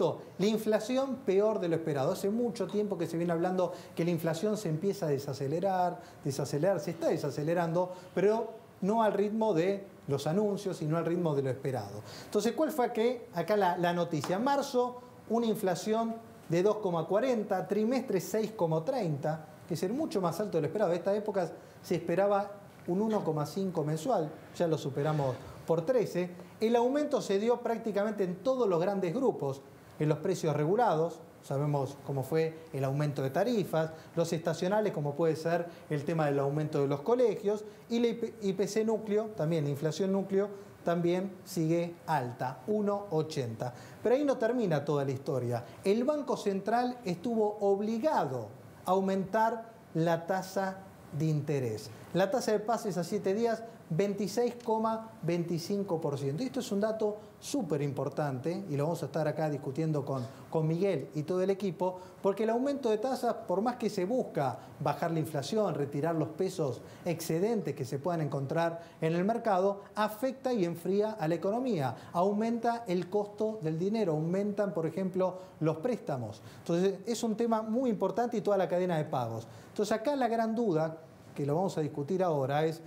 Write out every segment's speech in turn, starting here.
La inflación peor de lo esperado. Hace mucho tiempo que se viene hablando que la inflación se empieza a desacelerar, se está desacelerando, pero no al ritmo de los anuncios y no al ritmo de lo esperado. Entonces, ¿cuál fue acá la noticia? Marzo, una inflación de 2,40, trimestre 6,30, que es mucho más alto de lo esperado. En esta época se esperaba un 1,5 mensual, ya lo superamos por 13. El aumento se dio prácticamente en todos los grandes grupos. En los precios regulados, sabemos cómo fue el aumento de tarifas, los estacionales, como puede ser el tema del aumento de los colegios, y la IPC núcleo, también la inflación núcleo, también sigue alta, 1,80. Pero ahí no termina toda la historia. El Banco Central estuvo obligado a aumentar la tasa de interés. La tasa de pases a 7 días, 26,25%. Y esto es un dato súper importante y lo vamos a estar acá discutiendo con Miguel y todo el equipo, porque el aumento de tasas, por más que se busca bajar la inflación, retirar los pesos excedentes que se puedan encontrar en el mercado, afecta y enfría a la economía. Aumenta el costo del dinero, aumentan, por ejemplo, los préstamos. Entonces, es un tema muy importante y toda la cadena de pagos. Entonces, acá la gran duda, que lo vamos a discutir ahora, es: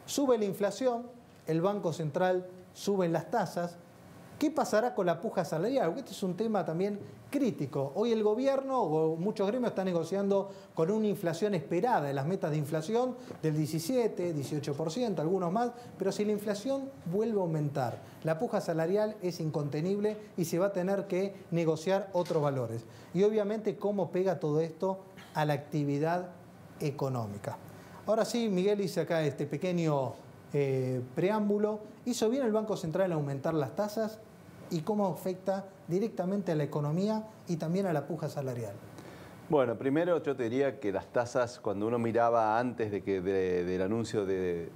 sube la inflación, el Banco Central sube las tasas. ¿Qué pasará con la puja salarial? Porque este es un tema también crítico. Hoy el gobierno o muchos gremios están negociando con una inflación esperada, en las metas de inflación del 17, 18%, algunos más, pero si la inflación vuelve a aumentar, la puja salarial es incontenible y se va a tener que negociar otros valores. Y obviamente, ¿cómo pega todo esto a la actividad económica? Ahora sí, Miguel hizo acá este pequeño preámbulo. ¿Hizo bien el Banco Central en aumentar las tasas? ¿Y cómo afecta directamente a la economía y también a la puja salarial? Bueno, primero yo te diría que las tasas, cuando uno miraba antes del anuncio de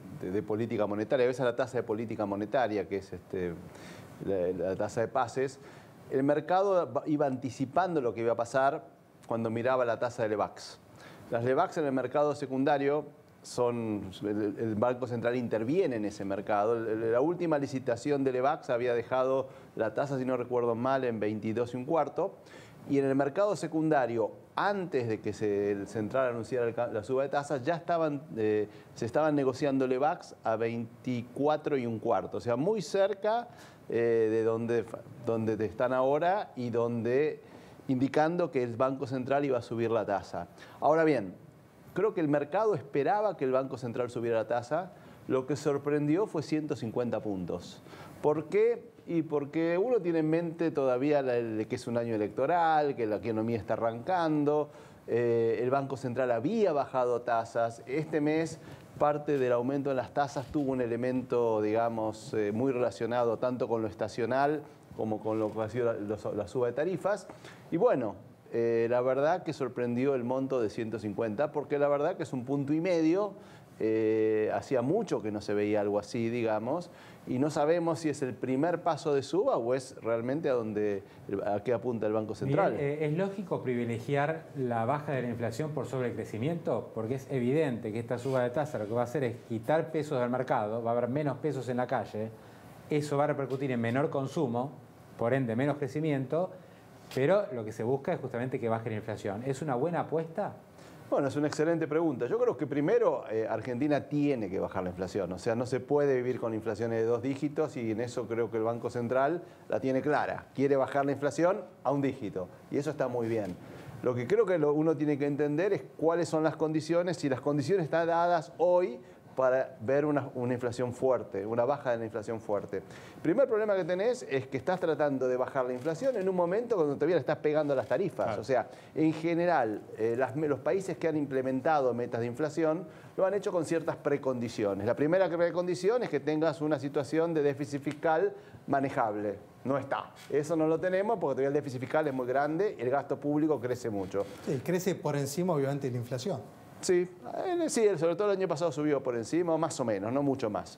política monetaria, ves a la tasa de política monetaria, que es la tasa de pases, el mercado iba anticipando lo que iba a pasar cuando miraba la tasa de Lebacs. Las Lebacs en el mercado secundario el Banco Central interviene en ese mercado. La última licitación de Lebacs había dejado la tasa, si no recuerdo mal, en 22 1/4. Y en el mercado secundario, antes de que el Central anunciara la suba de tasas, ya se estaban negociando Lebacs a 24 1/4. O sea, muy cerca de donde están ahora y indicando que el Banco Central iba a subir la tasa. Ahora bien, creo que el mercado esperaba que el Banco Central subiera la tasa. Lo que sorprendió fue 150 puntos. ¿Por qué? Y porque uno tiene en mente todavía que es un año electoral, que la economía está arrancando. El Banco Central había bajado tasas. Este mes, parte del aumento en las tasas tuvo un elemento, digamos, muy relacionado tanto con lo estacional como con lo que ha sido la suba de tarifas. Y bueno, la verdad que sorprendió el monto de 150, porque la verdad que es 1,5 puntos. Hacía mucho que no se veía algo así, digamos, y no sabemos si es el primer paso de suba o es realmente a qué apunta el Banco Central. Miguel, ¿es lógico privilegiar la baja de la inflación por sobre el crecimiento? Porque es evidente que esta suba de tasa lo que va a hacer es quitar pesos del mercado, va a haber menos pesos en la calle, eso va a repercutir en menor consumo, por ende menos crecimiento, pero lo que se busca es justamente que baje la inflación. ¿Es una buena apuesta? Bueno, es una excelente pregunta. Yo creo que primero Argentina tiene que bajar la inflación. O sea, no se puede vivir con inflaciones de 2 dígitos y en eso creo que el Banco Central la tiene clara. Quiere bajar la inflación a 1 dígito y eso está muy bien. Lo que creo que uno tiene que entender es cuáles son las condiciones, si las condiciones están dadas hoy para ver una inflación fuerte, una baja de la inflación fuerte. El primer problema que tenés es que estás tratando de bajar la inflación en un momento cuando todavía le estás pegando las tarifas. Claro. O sea, en general, los países que han implementado metas de inflación lo han hecho con ciertas precondiciones. La primera precondición es que tengas una situación de déficit fiscal manejable. No está. Eso no lo tenemos porque todavía el déficit fiscal es muy grande y el gasto público crece mucho. Sí, crece por encima, obviamente, de la inflación. Sí, sobre todo el año pasado subió por encima, más o menos, no mucho más.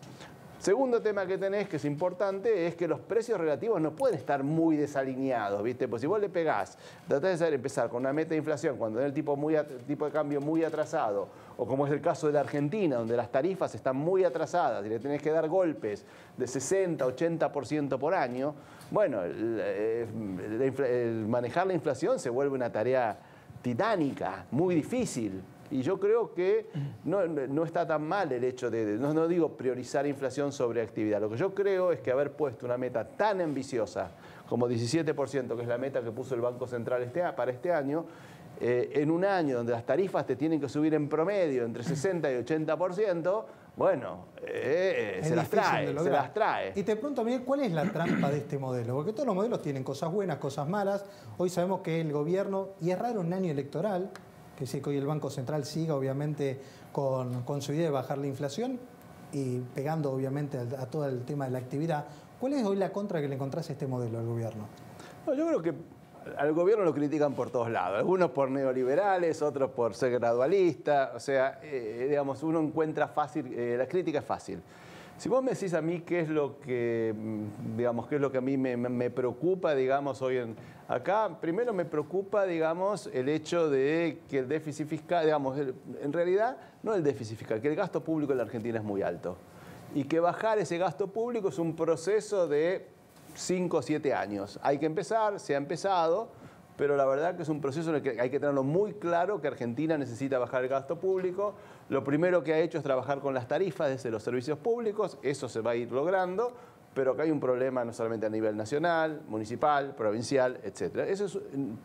Segundo tema que tenés, que es importante, es que los precios relativos no pueden estar muy desalineados, ¿viste? Pues si vos le pegás, tratás de empezar con una meta de inflación cuando tenés el tipo de cambio muy atrasado, o como es el caso de la Argentina, donde las tarifas están muy atrasadas y le tenés que dar golpes de 60, 80% por año, bueno, el manejar la inflación se vuelve una tarea titánica, muy difícil. Y yo creo que no está tan mal el hecho no digo priorizar inflación sobre actividad. Lo que yo creo es que haber puesto una meta tan ambiciosa como 17%, que es la meta que puso el Banco Central para este año, en un año donde las tarifas te tienen que subir en promedio entre 60 y 80%, bueno, se las trae. Y te pregunto, Miguel, ¿cuál es la trampa de este modelo? Porque todos los modelos tienen cosas buenas, cosas malas. Hoy sabemos que el gobierno, y es raro un año electoral, que sí, que hoy el Banco Central siga obviamente con su idea de bajar la inflación y pegando obviamente a todo el tema de la actividad. ¿Cuál es hoy la contra que le encontrás a este modelo al gobierno? No, yo creo que al gobierno lo critican por todos lados, algunos por neoliberales, otros por ser gradualista, o sea, digamos, uno encuentra fácil, la crítica es fácil. Si vos me decís a mí qué es lo que, digamos, qué es lo que a mí me preocupa, digamos, acá, primero me preocupa, digamos, el hecho de que el déficit fiscal, digamos, en realidad, no el déficit fiscal, que el gasto público en la Argentina es muy alto. Y que bajar ese gasto público es un proceso de 5 o 7 años. Hay que empezar, se ha empezado, pero la verdad que es un proceso en el que hay que tenerlo muy claro que Argentina necesita bajar el gasto público. Lo primero que ha hecho es trabajar con las tarifas desde los servicios públicos, eso se va a ir logrando, pero acá hay un problema no solamente a nivel nacional, municipal, provincial, etc.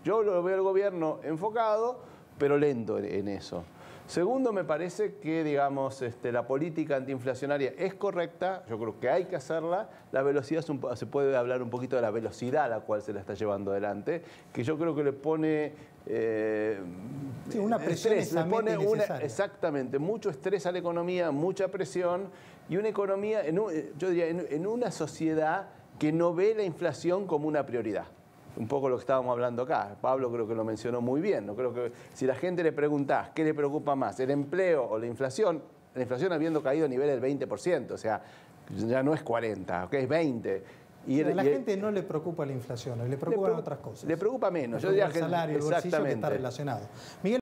Yo lo veo al gobierno enfocado, pero lento en eso. Segundo, me parece que, digamos, la política antiinflacionaria es correcta, yo creo que hay que hacerla. La velocidad, se puede hablar un poquito de la velocidad a la cual se la está llevando adelante, que yo creo que le pone una presión estrés, exactamente, mucho estrés a la economía, mucha presión, y una economía, yo diría, en una sociedad que no ve la inflación como una prioridad. Un poco lo que estábamos hablando acá. Pablo creo que lo mencionó muy bien. ¿No? Creo que si la gente le preguntás qué le preocupa más, el empleo o la inflación habiendo caído a nivel del 20%, o sea, ya no es 40, ¿okay? Es 20. A la gente no le preocupa la inflación, le preocupan otras cosas. Le preocupa menos. Le preocupa el salario, el bolsillo que está relacionado. Miguel,